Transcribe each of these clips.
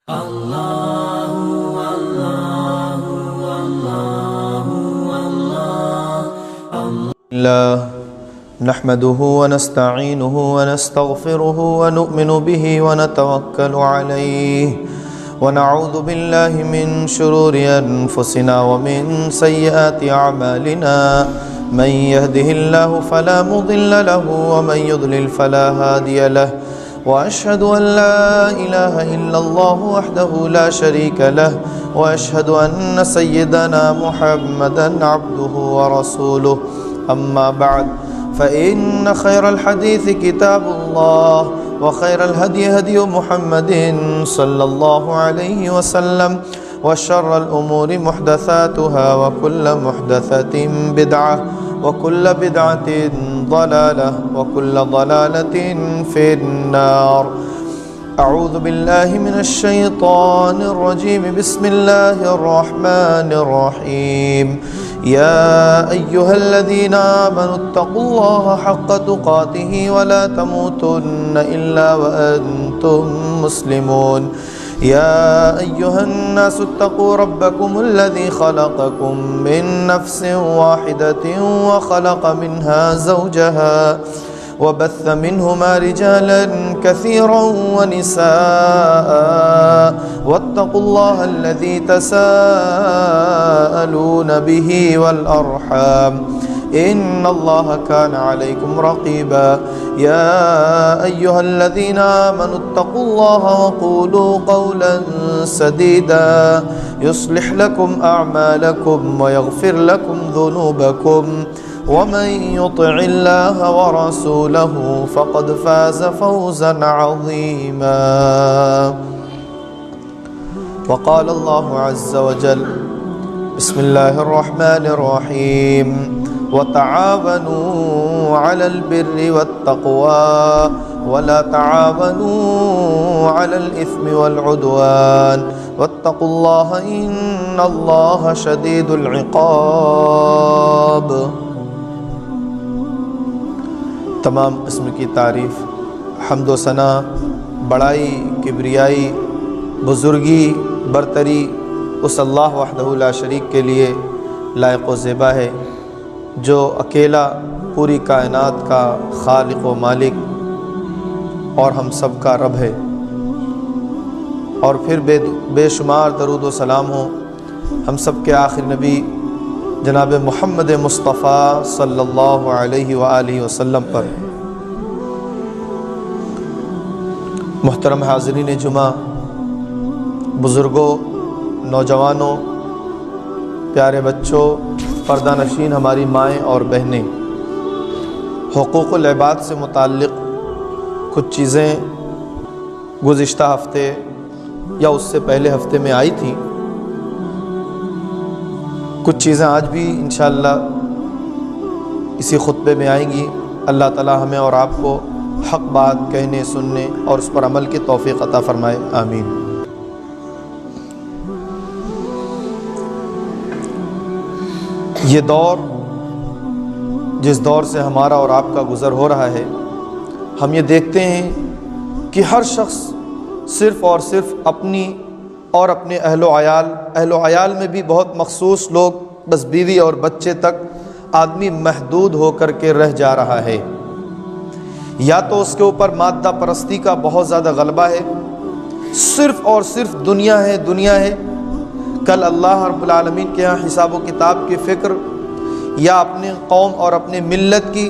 الله نحمده ونستعينه ونستغفره ونؤمن به ونتوكل عليه ونعوذ بالله من شرور أنفسنا ومن سيئات أعمالنا من يهده الله فلا مضل له ومن يضلل فلا هادي له وأشهد أن لا إله إلا الله وحده لا شريك له وأشهد أن سيدنا محمدا عبده ورسوله أما بعد فإن خير الحديث كتاب الله وخير الهدي هدي محمد صلى الله عليه وسلم وشر الأمور محدثاتها وكل محدثة بدعة وكل بدعة ضلالة وكل ضلالة في النار. أعوذ بالله من الشيطان الرجيم. بسم الله الرحمن الرحيم. يا أيها الذين آمنوا اتقوا الله حق تقاته ولا تموتن إلا وأنتم مسلمون. يا أيها الناس اتقوا ربكم الذي خلقكم من نفس واحدة وخلق منها زوجها وبث منهما رجالا كثيرا ونساء واتقوا الله الذي تساءلون به والأرحام إن الله كان عليكم رقيبا. يا أيها الذين آمنوا اتقوا الله وقولوا قولا سديدا يصلح لكم أعمالكم ويغفر لكم ذنوبكم ومن يطع الله ورسوله فقد فاز فوزا عظيما. وقال الله عز وجل بسم الله الرحمن الرحيم. وتعاونوا على البر والتقوى ولا تعاونوا على الإثم والعدوان واتقوا الله إن الله شديد العقاب. تمام قسم کی تعریف، حمد و ثنا، بڑائی، کبریائی، بزرگی، برتری اس اللہ وحدہ لا شریک کے لیے لائق و زیبا ہے، جو اکیلا پوری کائنات کا خالق و مالک اور ہم سب کا رب ہے. اور پھر بے شمار درود و سلام ہو ہم سب کے آخر نبی جناب محمد مصطفیٰ صلی اللہ علیہ وآلہ وسلم پر. محترم حاضرین جمعہ، بزرگوں، نوجوانوں، پیارے بچوں، پردہ نشین ہماری مائیں اور بہنیں، حقوق العباد سے متعلق کچھ چیزیں گزشتہ ہفتے یا اس سے پہلے ہفتے میں آئی تھیں. کچھ چیزیں آج بھی انشاءاللہ اسی خطبے میں آئیں گی. اللہ تعالی ہمیں اور آپ کو حق بات کہنے، سننے اور اس پر عمل کی توفیق عطا فرمائے، آمین. یہ دور، جس دور سے ہمارا اور آپ کا گزر ہو رہا ہے، ہم یہ دیکھتے ہیں کہ ہر شخص صرف اور صرف اپنی اور اپنے اہل و عیال میں بھی بہت مخصوص لوگ، بس بیوی اور بچے تک آدمی محدود ہو کر کے رہ جا رہا ہے. یا تو اس کے اوپر مادہ پرستی کا بہت زیادہ غلبہ ہے، صرف اور صرف دنیا ہے، دنیا ہے. کل اللہ رب العالمین کے ہاں حساب و کتاب کی فکر یا اپنے قوم اور اپنے ملت کی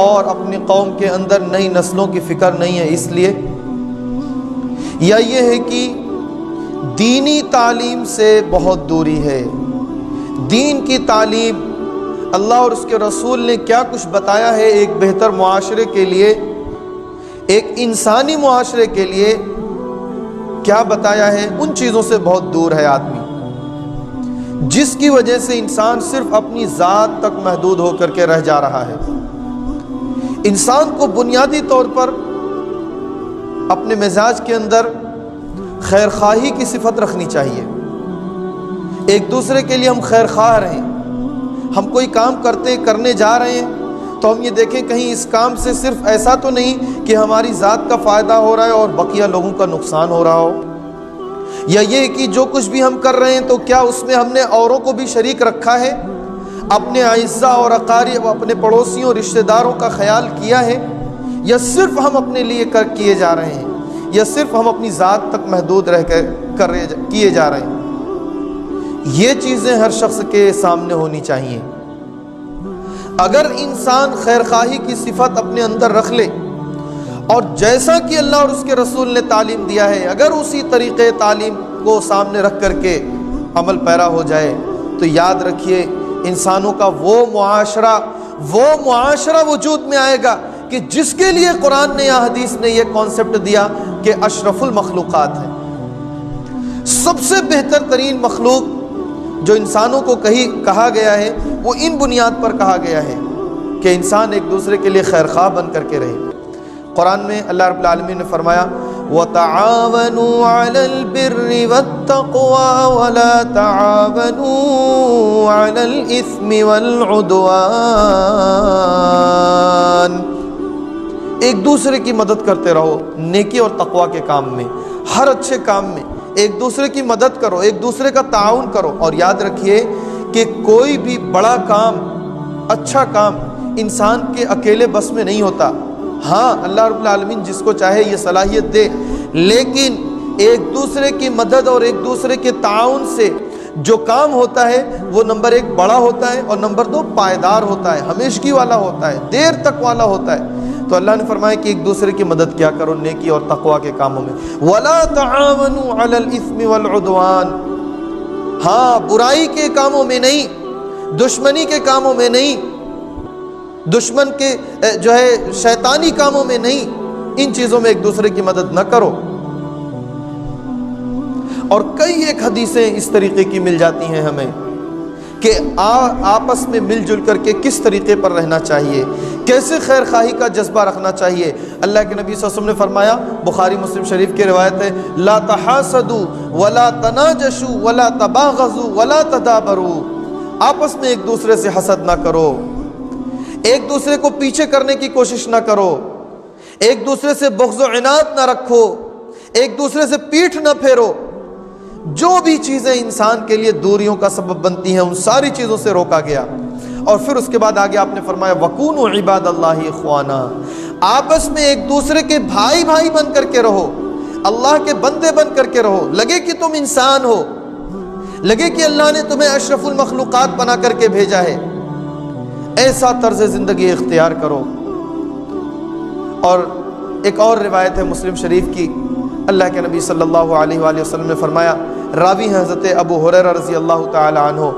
اور اپنی قوم کے اندر نئی نسلوں کی فکر نہیں ہے، اس لیے. یا یہ ہے کہ دینی تعلیم سے بہت دوری ہے. دین کی تعلیم، اللہ اور اس کے رسول نے کیا کچھ بتایا ہے ایک بہتر معاشرے کے لیے، ایک انسانی معاشرے کے لیے کیا بتایا ہے، ان چیزوں سے بہت دور ہے آدمی، جس کی وجہ سے انسان صرف اپنی ذات تک محدود ہو کر کے رہ جا رہا ہے. انسان کو بنیادی طور پر اپنے مزاج کے اندر خیر خواہی کی صفت رکھنی چاہیے. ایک دوسرے کے لیے ہم خیر خواہ رہیں. ہم کوئی کام کرنے جا رہے ہیں تو ہم یہ دیکھیں کہیں اس کام سے صرف ایسا تو نہیں کہ ہماری ذات کا فائدہ ہو رہا ہے اور بقیہ لوگوں کا نقصان ہو رہا ہو. یا یہ کہ جو کچھ بھی ہم کر رہے ہیں تو کیا اس میں ہم نے اوروں کو بھی شریک رکھا ہے؟ اپنے اعزاء اور اقارب، اپنے پڑوسیوں رشتہ داروں کا خیال کیا ہے؟ یا صرف ہم اپنے لیے کیے جا رہے ہیں، یا صرف ہم اپنی ذات تک محدود رہ کر کیے جا رہے ہیں؟ یہ چیزیں ہر شخص کے سامنے ہونی چاہیے۔ اگر انسان خیرخواہی کی صفت اپنے اندر رکھ لے اور جیسا کہ اللہ اور اس کے رسول نے تعلیم دیا ہے اگر اسی طریقے تعلیم کو سامنے رکھ کر کے عمل پیرا ہو جائے، تو یاد رکھیے انسانوں کا وہ معاشرہ وجود میں آئے گا کہ جس کے لیے قرآن نے یا حدیث نے یہ کانسیپٹ دیا کہ اشرف المخلوقات ہے، سب سے بہتر ترین مخلوق جو انسانوں کو کہا گیا ہے وہ ان بنیاد پر کہا گیا ہے کہ انسان ایک دوسرے کے لیے خیرخواہ بن کر کے رہے۔ قرآن میں اللہ رب العالمین نے فرمایا وَتَعَاوَنُوا عَلَى الْبِرِّ وَالتَّقْوَى وَلَا تَعَاوَنُوا عَلَى الْإِثْمِ وَالْعُدْوَانِ، ایک دوسرے کی مدد کرتے رہو نیکی اور تقوی کے کام میں، ہر اچھے کام میں ایک دوسرے کی مدد کرو، ایک دوسرے کا تعاون کرو۔ اور یاد رکھیے کہ کوئی بھی بڑا کام، اچھا کام انسان کے اکیلے بس میں نہیں ہوتا۔ ہاں اللہ رب العالمین جس کو چاہے یہ صلاحیت دے، لیکن ایک دوسرے کی مدد اور ایک دوسرے کے تعاون سے جو کام ہوتا ہے وہ نمبر 1 بڑا ہوتا ہے اور نمبر 2 پائیدار ہوتا ہے، ہمیشگی والا ہوتا ہے، دیر تک والا ہوتا ہے۔ تو اللہ نے فرمایا کہ ایک دوسرے کی مدد کیا کرو نیکی اور تقوی کے کاموں میں۔ وَلَا تَعَاوَنُوا عَلَى الْإِثْمِ وَالْعُدْوَانِ، ہاں برائی کے کاموں میں نہیں، دشمنی کے کاموں میں نہیں، دشمن کے شیطانی کاموں میں نہیں، ان چیزوں میں ایک دوسرے کی مدد نہ کرو۔ اور کئی ایک حدیثیں اس طریقے کی مل جاتی ہیں ہمیں کہ آپس میں مل جل کر کے کس طریقے پر رہنا چاہیے، کیسے خیر خواہی کا جذبہ رکھنا چاہیے۔ اللہ کے نبی صلی اللہ علیہ وسلم نے فرمایا، بخاری مسلم شریف کی روایت ہے، لا تحاسدوا ولا تناجشوا ولا تباغضوا ولا تدابروا، آپس میں ایک دوسرے سے حسد نہ کرو، ایک دوسرے کو پیچھے کرنے کی کوشش نہ کرو، ایک دوسرے سے بغض و عناد نہ رکھو، ایک دوسرے سے پیٹھ نہ پھیرو۔ جو بھی چیزیں انسان کے لیے دوریوں کا سبب بنتی ہیں ان ساری چیزوں سے روکا گیا۔ اور پھر اس کے بعد آگے آپ نے فرمایا وَكُونُوا عِبَادَ اللَّهِ إِخْوَانًا، آپس میں ایک دوسرے کے بھائی بھائی بن کر کے رہو، اللہ کے بندے بن کر کے رہو، لگے کہ تم انسان ہو، لگے کہ اللہ نے تمہیں اشرف المخلوقات بنا کر کے بھیجا ہے، ایسا طرز زندگی اختیار کرو۔ اور ایک اور روایت ہے مسلم شریف کی، اللہ کے نبی صلی اللہ علیہ وآلہ وسلم نے فرمایا، راوی ہیں حضرت ابو ہریرہ رضی اللہ تعالی عنہ،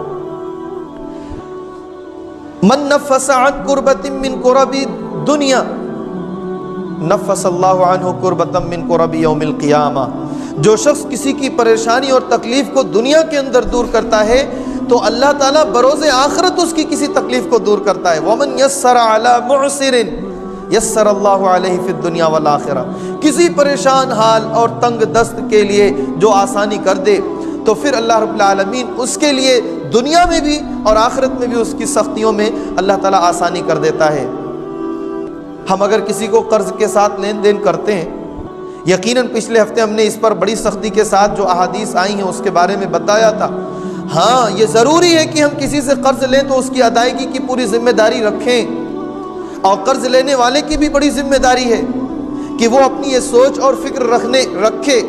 من نفس عن کربۃ من کرب دنیا نفس اللہ عنہ کربۃ من کرب یوم القیامہ، جو شخص کسی کی پریشانی اور تکلیف کو دنیا کے اندر دور کرتا ہے تو اللہ تعالیٰ بروز آخرت اس کی کسی تکلیف کو دور کرتا ہے۔ ومن یسر علی معسر یسر اللہ علیہ فی الدنیا والآخرہ، کسی پریشان حال اور تنگ دست کے لیے جو آسانی کر دے تو پھر اللہ رب العالمین اس کے لیے دنیا میں بھی اور آخرت میں بھی اس کی سختیوں میں اللہ تعالیٰ آسانی کر دیتا ہے۔ ہم اگر کسی کو قرض کے ساتھ لین دین کرتے ہیں، یقیناً پچھلے ہفتے ہم نے اس پر بڑی سختی کے ساتھ جو احادیث آئی ہیں اس کے بارے میں بتایا تھا۔ ہاں یہ ضروری ہے کہ ہم کسی سے قرض لیں تو اس کی ادائیگی کی پوری ذمہ داری رکھیں، اور قرض لینے والے کی بھی بڑی ذمہ داری ہے کہ وہ اپنی یہ سوچ اور فکر رکھے۔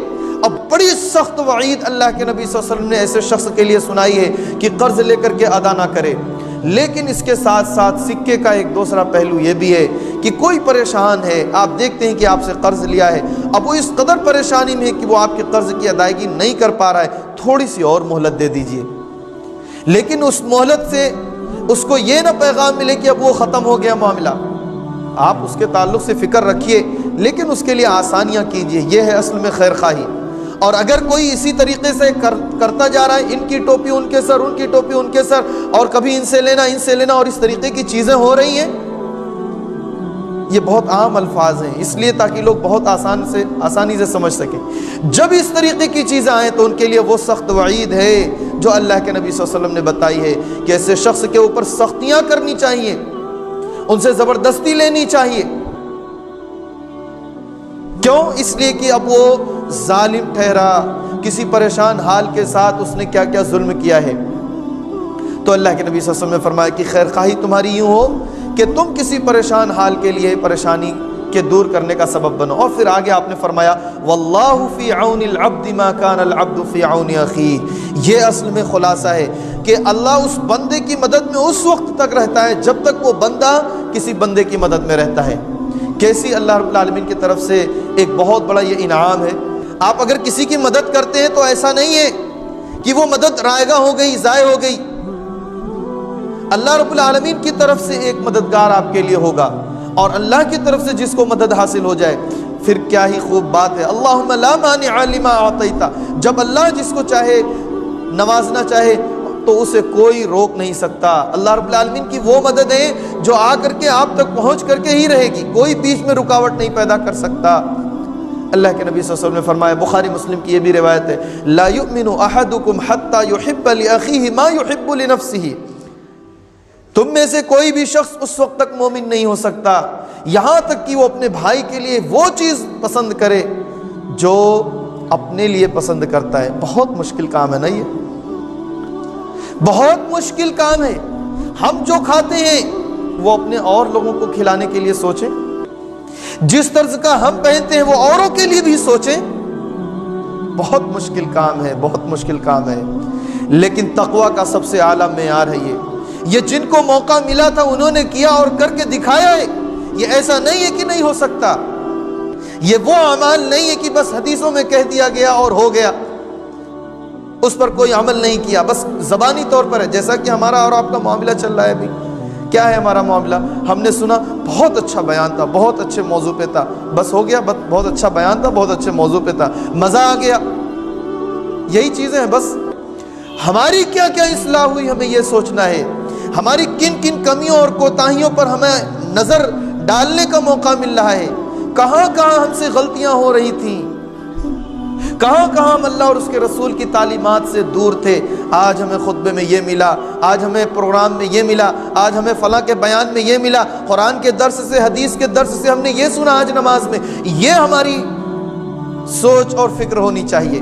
اب بڑی سخت وعید اللہ کے نبی صلی اللہ علیہ وسلم نے ایسے شخص کے لیے سنائی ہے کہ قرض لے کر کے ادا نہ کرے۔ لیکن اس کے ساتھ ساتھ سکے کا ایک دوسرا پہلو یہ بھی ہے کہ کوئی پریشان ہے، آپ دیکھتے ہیں کہ آپ سے قرض لیا ہے، اب وہ اس قدر پریشانی میں ہے کہ وہ آپ کے قرض کی ادائیگی نہیں کر پا رہا ہے، تھوڑی سی اور مہلت دے دیجئے۔ لیکن اس مہلت سے اس کو یہ نہ پیغام ملے کہ اب وہ ختم ہو گیا معاملہ، آپ اس کے تعلق سے فکر رکھیے لیکن اس کے لیے آسانیاں کیجئے، یہ ہے اصل میں خیر خواہی۔ اور اگر کوئی اسی طریقے سے کرتا جا رہا ہے، ان کی ٹوپی ان کے سر، ان کی ٹوپی ان کے سر، اور کبھی ان سے لینا اور اس طریقے کی چیزیں ہو رہی ہیں، یہ بہت عام الفاظ ہیں اس لیے تاکہ لوگ بہت آسانی سے سمجھ سکیں۔ جب اس طریقے کی چیزیں آئیں تو ان کے لیے وہ سخت وعید ہے جو اللہ کے نبی صلی اللہ علیہ وسلم نے بتائی ہے کہ ایسے شخص کے اوپر سختیاں کرنی چاہیے، ان سے زبردستی لینی چاہیے۔ کیوں؟ اس لیے کہ اب وہ ظالم ٹھہرا، کسی پریشان حال کے ساتھ اس نے کیا کیا ظلم کیا ہے۔ تو اللہ کے نبی صلی اللہ علیہ وسلم نے فرمایا کہ خیر خواہی تمہاری یوں ہو کہ تم کسی پریشان حال کے لیے پریشانی کے دور کرنے کا سبب بنو۔ اور پھر آگے آپ نے فرمایا واللہ فی عون العبد ما کان العبد فی عون اخیہ۔ یہ اصل میں خلاصہ ہے کہ اللہ اس بندے کی مدد میں اس وقت تک رہتا ہے جب تک وہ بندہ کسی بندے کی مدد میں رہتا ہے۔ کیسی اللہ رب العالمین کی طرف سے ایک بہت بڑا یہ انعام ہے۔ آپ اگر کسی کی مدد کرتے ہیں تو ایسا نہیں ہے کہ وہ مدد رائگاں ہو گئی، ضائع ہو گئی۔ اللہ رب العالمین کی طرف سے ایک مددگار آپ کے لیے ہوگا، اور اللہ کی طرف سے جس کو مدد حاصل ہو جائے پھر کیا ہی خوب بات ہے۔ اللہم لا مانع لما اعطیت، جب اللہ جس کو چاہے نوازنا چاہے تو اسے کوئی روک نہیں سکتا۔ اللہ رب العالمین کی وہ مدد ہے جو آ کر کے آپ تک پہنچ کر کے ہی رہے گی، کوئی بیچ میں رکاوٹ نہیں پیدا کر سکتا۔ اللہ کے نبی صلی اللہ علیہ وسلم نے فرمایا، بخاری مسلم کی یہ بھی روایت ہے، لا یؤمن احدکم حتی یحب لاخیہ ما یحب لنفسہ، تم میں سے کوئی بھی شخص اس وقت تک مومن نہیں ہو سکتا یہاں تک کہ وہ اپنے بھائی کے لیے وہ چیز پسند کرے جو اپنے لیے پسند کرتا ہے۔ بہت مشکل کام ہے نا، یہ بہت مشکل کام ہے۔ ہم جو کھاتے ہیں وہ اپنے اور لوگوں کو کھلانے کے لیے سوچیں، جس طرز کا ہم پہنتے ہیں وہ اوروں کے لیے بھی سوچیں۔ بہت مشکل کام ہے، بہت مشکل کام ہے، لیکن تقویٰ کا سب سے اعلیٰ معیار ہے یہ جن کو موقع ملا تھا انہوں نے کیا اور کر کے دکھایا ہے۔ یہ ایسا نہیں ہے کہ نہیں ہو سکتا، یہ وہ اعمال نہیں ہے کہ بس حدیثوں میں کہہ دیا گیا اور ہو گیا، اس پر کوئی عمل نہیں کیا، بس زبانی طور پر ہے۔ جیسا کہ ہمارا اور آپ کا معاملہ چل رہا ہے ابھی، کیا ہے ہمارا معاملہ؟ ہم نے سنا بہت اچھا بیان تھا، بہت اچھے موضوع پہ تھا، بس ہو گیا، بہت اچھا بیان تھا، بہت اچھے موضوع پہ تھا، مزہ آ گیا، یہی چیزیں ہیں بس۔ ہماری کیا کیا اصلاح ہوئی ہمیں یہ سوچنا ہے، ہماری کن کن کمیوں اور کوتاہیوں پر ہمیں نظر ڈالنے کا موقع مل رہا ہے، کہاں کہاں ہم سے غلطیاں ہو رہی تھیں، کہاں کہاں ہم اللہ اور اس کے رسول کی تعلیمات سے دور تھے۔ آج ہمیں خطبے میں یہ ملا، آج ہمیں پروگرام میں یہ ملا، آج ہمیں فلاں کے بیان میں یہ ملا، قرآن کے درس سے، حدیث کے درس سے ہم نے یہ سنا آج نماز میں۔ یہ ہماری سوچ اور فکر ہونی چاہیے۔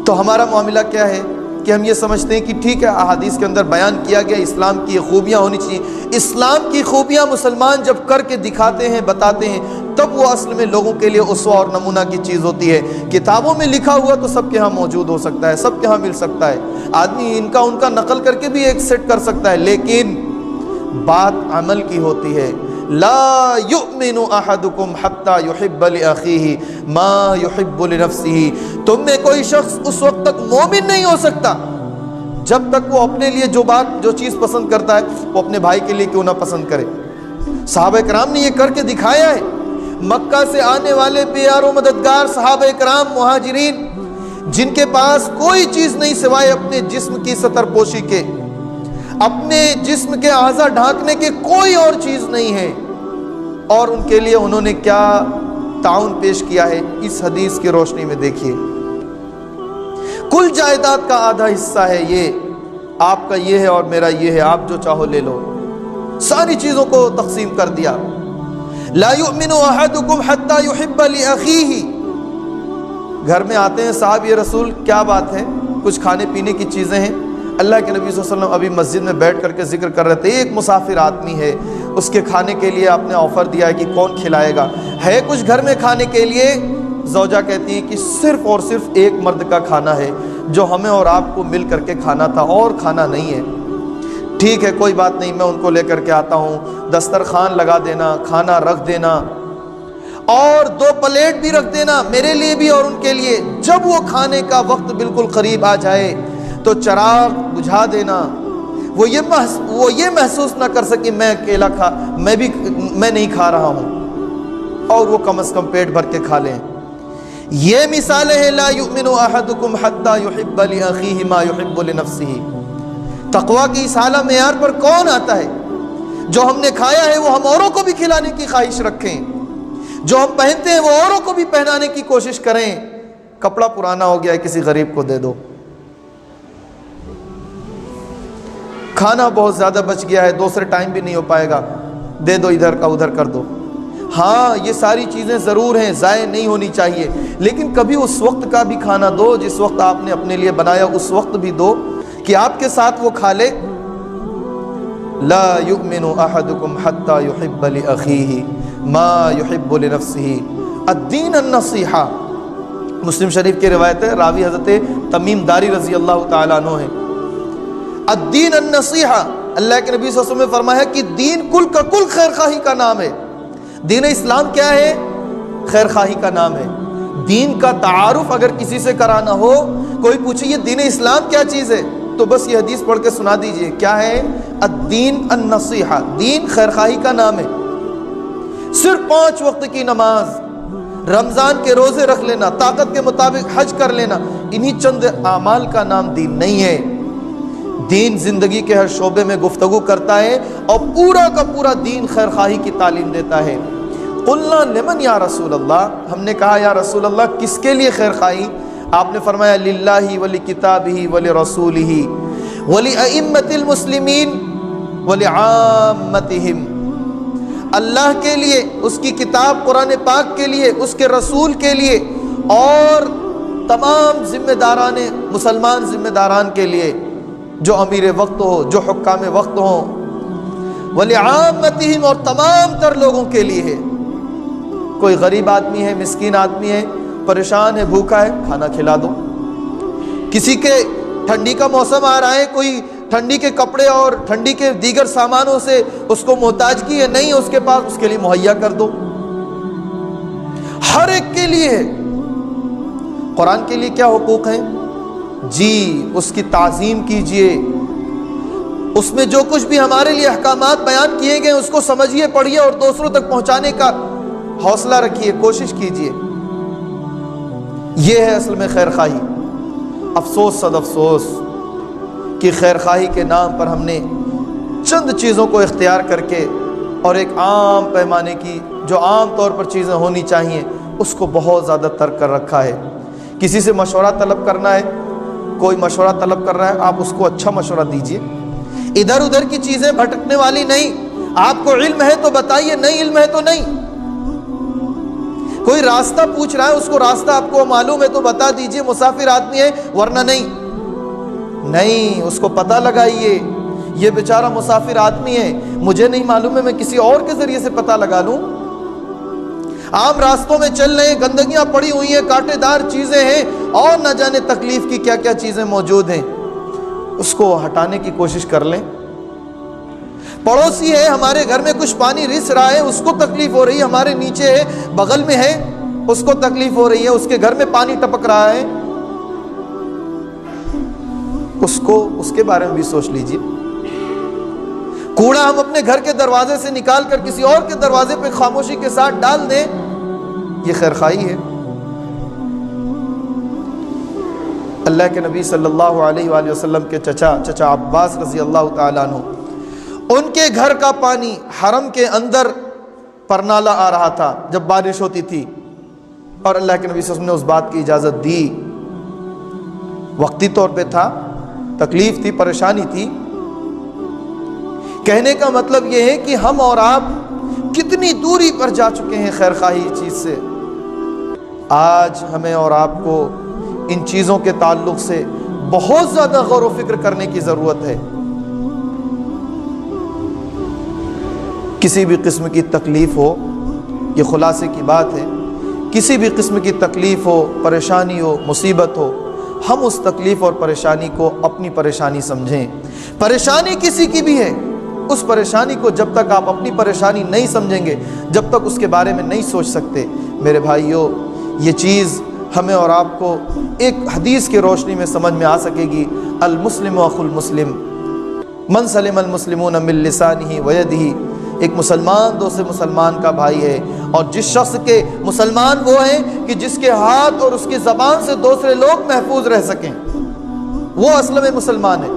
تو ہمارا معاملہ کیا ہے کہ ہم یہ سمجھتے ہیں کہ ٹھیک ہے، احادیث کے اندر بیان کیا گیا اسلام کی خوبیاں ہونی چاہیے۔ اسلام کی خوبیاں مسلمان جب کر کے دکھاتے ہیں، بتاتے ہیں، تب وہ اصل میں لوگوں کے لیے اسوہ اور نمونہ کی چیز ہوتی ہے۔ کتابوں میں لکھا ہوا تو سب کے ہاں موجود ہو سکتا ہے، سب کے ہاں مل سکتا ہے، آدمی ان کا نقل کر کے بھی ایک سیٹ کر سکتا ہے، لیکن بات عمل کی ہوتی ہے۔ لا یؤمن احدکم حتی یحب لاخیہ ما یحب لنفسہ، تم میں کوئی شخص اس وقت تک مومن نہیں ہو سکتا جب تک وہ اپنے لیے جو چیز پسند کرتا ہے وہ اپنے بھائی کے لیے کیوں نہ پسند کرے۔ صحابہ کرام نے یہ کر کے دکھایا ہے۔ مکہ سے آنے والے پیار و مددگار صحابہ کرام، مہاجرین، جن کے پاس کوئی چیز نہیں سوائے اپنے جسم کی ستر پوشی کے، اپنے جسم کے اعضاء ڈھانکنے کے کوئی اور چیز نہیں ہے، اور ان کے لیے انہوں نے کیا تعاون پیش کیا ہے اس حدیث کی روشنی میں دیکھیے۔ کل جائیداد کا آدھا حصہ ہے یہ، آپ کا یہ ہے اور میرا یہ ہے، آپ جو چاہو لے لو، ساری چیزوں کو تقسیم کر دیا۔ لا یؤمن احدکم حتی یحب لاخیہ، گھر میں آتے ہیں، صاحب یہ رسول کیا بات ہے، کچھ کھانے پینے کی چیزیں ہیں۔ اللہ کے نبی صلی اللہ علیہ وسلم ابھی مسجد میں بیٹھ کر کے ذکر کر رہے تھے، ایک مسافر آدمی ہے، اس کے کھانے کے لیے آپ نے آفر دیا ہے کہ کون کھلائے گا، ہے کچھ گھر میں کھانے کے لیے؟ زوجہ کہتی ہے کہ صرف اور صرف ایک مرد کا کھانا ہے جو ہمیں اور آپ کو مل کر کے کھانا تھا، اور کھانا نہیں ہے۔ ٹھیک ہے، کوئی بات نہیں، میں ان کو لے کر کے آتا ہوں، دسترخوان لگا دینا، کھانا رکھ دینا، اور 2 پلیٹ بھی رکھ دینا میرے لیے بھی اور ان کے لیے۔ جب وہ کھانے کا وقت بالکل قریب آ جائے تو چراغ بجھا دینا، وہ یہ محسوس نہ کر سکے میں اکیلا میں نہیں کھا رہا ہوں، اور وہ کم از کم پیٹ بھر کے کھا لیں۔ یہ مثالیں ہیں لا یؤمن احدکم حتی یحب لاخیہ ما یحب لنفسہ۔ تقویٰ کی اس اعلیٰ معیار پر کون آتا ہے؟ جو ہم نے کھایا ہے وہ ہم اوروں کو بھی کھلانے کی خواہش رکھیں، جو ہم پہنتے ہیں وہ اوروں کو بھی پہنانے کی کوشش کریں۔ کپڑا پرانا ہو گیا ہے، کسی غریب کو دے دو، کھانا بہت زیادہ بچ گیا ہے، دوسرے ٹائم بھی نہیں ہو پائے گا، دے دو، ادھر کا ادھر کر دو۔ ہاں یہ ساری چیزیں ضرور ہیں، ضائع نہیں ہونی چاہیے، لیکن کبھی اس وقت کا بھی کھانا دو جس وقت آپ نے اپنے لیے بنایا، اس وقت بھی دو کہ آپ کے ساتھ وہ کھا لے۔ لا یؤمن احدکم حتی یحب لاخیہ ما یحب لنفسہ الدین النصیحہ۔ مسلم شریف کی روایت ہے، راوی حضرت تمیم داری رضی اللہ تعالیٰ عنہ ہے۔ الدین النصیحہ، اللہ کے نبی صلی اللہ علیہ وسلم نے فرمایا کہ دین کل کا کل خیر خواہی کا نام ہے۔ دین اسلام کیا ہے؟ خیر خواہی کا نام ہے۔ دین کا تعارف اگر کسی سے کرانا ہو، کوئی پوچھے یہ دین اسلام کیا چیز ہے، تو بس یہ حدیث پڑھ کے سنا دیجئے، کیا ہے؟ الدین النصیحہ، دین خیر خواہی کا نام ہے۔ صرف 5 وقت کی نماز، رمضان کے روزے رکھ لینا، طاقت کے مطابق حج کر لینا، انہی چند اعمال کا نام دین نہیں ہے۔ دین زندگی کے ہر شعبے میں گفتگو کرتا ہے، اور پورا کا پورا دین خیر خواہی کی تعلیم دیتا ہے۔ قلنا لمن یا رسول اللہ، ہم نے کہا یا رسول اللہ کس کے لیے خیر خواہی؟ آپ نے فرمایا للہ ولکتابہ ولرسولہ ولأئمۃ المسلمین ولعامتہم، اللہ کے لیے، اس کی کتاب قرآن پاک کے لیے، اس کے رسول کے لیے، اور تمام ذمہ داران مسلمان ذمہ داران کے لیے، جو امیر وقت ہو، جو حکام وقت ہوں، ولعامتہم، اور تمام تر لوگوں کے لیے ہے۔ کوئی غریب آدمی ہے، مسکین آدمی ہے، پریشان ہے، بھوکا ہے، کھانا کھلا دو۔ کسی کے ٹھنڈی کا موسم آ رہا ہے، کوئی ٹھنڈی کے کپڑے اور ٹھنڈی کے دیگر سامانوں سے اس کو محتاجگی ہے، نہیں اس کے پاس، اس کے لیے مہیا کر دو۔ ہر ایک کے لیے ہے۔ قرآن کے لیے کیا حقوق ہیں؟ جی اس کی تعظیم کیجئے، اس میں جو کچھ بھی ہمارے لیے احکامات بیان کیے گئے اس کو سمجھیے، پڑھیے، اور دوسروں تک پہنچانے کا حوصلہ رکھیے، کوشش کیجئے۔ یہ ہے اصل میں خیر خواہی۔ افسوس صد افسوس کہ خیر خواہی کے نام پر ہم نے چند چیزوں کو اختیار کر کے، اور ایک عام پیمانے کی جو عام طور پر چیزیں ہونی چاہیے، اس کو بہت زیادہ ترک کر رکھا ہے۔ کسی سے مشورہ طلب کرنا ہے، کوئی مشورہ طلب کر رہا ہے، آپ اس کو اچھا مشورہ دیجئے، ادھر ادھر کی چیزیں بھٹکنے والی نہیں۔ آپ کو علم ہے تو بتائیے، نہیں علم ہے تو نہیں۔ کوئی راستہ پوچھ رہا ہے، اس کو راستہ آپ کو معلوم ہے تو بتا دیجئے، مسافر آدمی ہے، ورنہ نہیں، اس کو پتہ لگائیے، یہ بیچارہ مسافر آدمی ہے، مجھے نہیں معلوم ہے، میں کسی اور کے ذریعے سے پتہ لگا لوں۔ عام راستوں میں چل رہے ہیں، گندگیاں پڑی ہوئی ہیں، کانٹے دار چیزیں ہیں، اور نہ جانے تکلیف کی کیا کیا چیزیں موجود ہیں، اس کو ہٹانے کی کوشش کر لیں۔ پڑوسی ہے، ہمارے گھر میں کچھ پانی رس رہا ہے، اس کو تکلیف ہو رہی ہے، ہمارے نیچے ہے، بغل میں ہے، اس کو تکلیف ہو رہی ہے، اس کے گھر میں پانی ٹپک رہا ہے، اس کے بارے میں بھی سوچ لیجئے۔ کوڑا ہم اپنے گھر کے دروازے سے نکال کر کسی اور کے دروازے پہ خاموشی کے ساتھ ڈال دیں، یہ خیر خواہی ہے۔ اللہ کے نبی صلی اللہ علیہ وآلہ وسلم کے چچا عباس رضی اللہ تعالیٰ عنہ، ان کے گھر کا پانی حرم کے اندر پرنالہ آ رہا تھا جب بارش ہوتی تھی، اور اللہ کے نبی صلی اللہ علیہ وسلم نے اس بات کی اجازت دی۔ وقتی طور پہ تھا، تکلیف تھی، پریشانی تھی۔ کہنے کا مطلب یہ ہے کہ ہم اور آپ کتنی دوری پر جا چکے ہیں خیر خواہی چیز سے۔ آج ہمیں اور آپ کو ان چیزوں کے تعلق سے بہت زیادہ غور و فکر کرنے کی ضرورت ہے۔ کسی بھی قسم کی تکلیف ہو، یہ خلاصے کی بات ہے، کسی بھی قسم کی تکلیف ہو، پریشانی ہو، مصیبت ہو، ہم اس تکلیف اور پریشانی کو اپنی پریشانی سمجھیں۔ پریشانی کسی کی بھی ہے، اس پریشانی کو جب تک آپ اپنی پریشانی نہیں سمجھیں گے، جب تک اس کے بارے میں نہیں سوچ سکتے۔ میرے بھائیوں، یہ چیز ہمیں اور آپ کو ایک حدیث کی روشنی میں سمجھ میں آ سکے گی، المسلم اخو المسلم من سلم المسلمون من لسانہ ویدہ۔ ایک مسلمان دوسرے مسلمان کا بھائی ہے، اور جس شخص کے مسلمان وہ ہیں کہ جس کے ہاتھ اور اس کی زبان سے دوسرے لوگ محفوظ رہ سکیں، وہ اصل میں مسلمان ہے۔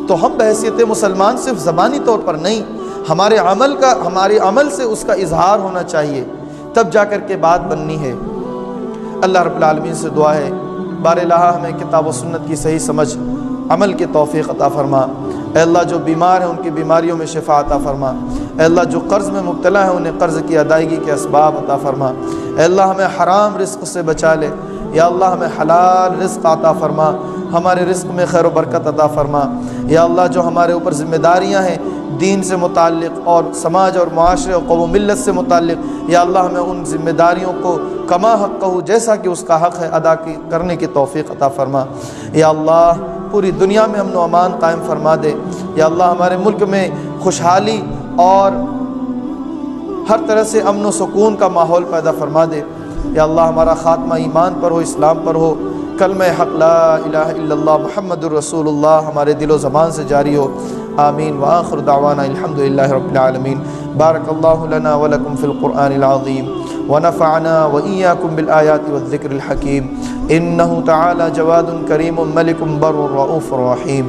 تو ہم بحیثیت مسلمان صرف زبانی طور پر نہیں، ہمارے عمل سے اس کا اظہار ہونا چاہیے، تب جا کر کے بات بننی ہے۔ اللہ رب العالمین سے دعا ہے بار الہ ہمیں کتاب و سنت کی صحیح سمجھ عمل کی توفیق عطا فرما۔ اے اللہ جو بیمار ہیں ان کی بیماریوں میں شفا عطا فرما۔ اے اللہ جو قرض میں مبتلا ہیں انہیں قرض کی ادائیگی کے اسباب عطا فرما، اے اللہ ہمیں حرام رزق سے بچا لے، یا اللہ ہمیں حلال رزق عطا فرما، ہمارے رزق میں خیر و برکت عطا فرما، یا اللہ جو ہمارے اوپر ذمہ داریاں ہیں دین سے متعلق اور سماج اور معاشرے اور قوم و ملت سے متعلق، یا اللہ ہمیں ان ذمہ داریوں کو کما حق کہو جیسا کہ اس کا حق ہے ادا کرنے کی توفیق عطا فرما، یا اللہ پوری دنیا میں امن و امان قائم فرما دے، یا اللہ ہمارے ملک میں خوشحالی اور ہر طرح سے امن و سکون کا ماحول پیدا فرما دے، یا اللہ ہمارا خاتمہ ایمان پر ہو، اسلام پر ہو، کلمہ حق لا الہ الا اللہ محمد الرسول اللہ ہمارے دل و زبان سے جاری ہو، آمین وآخر دعوانا الحمدللہ رب العالمین۔ بارک اللہ لنا ولکم فی القرآن العظیم ونفعنا وإیاکم بالآیات والذکر الحکیم، انہ تعالی جواد کریم ملک بر رؤوف رحیم۔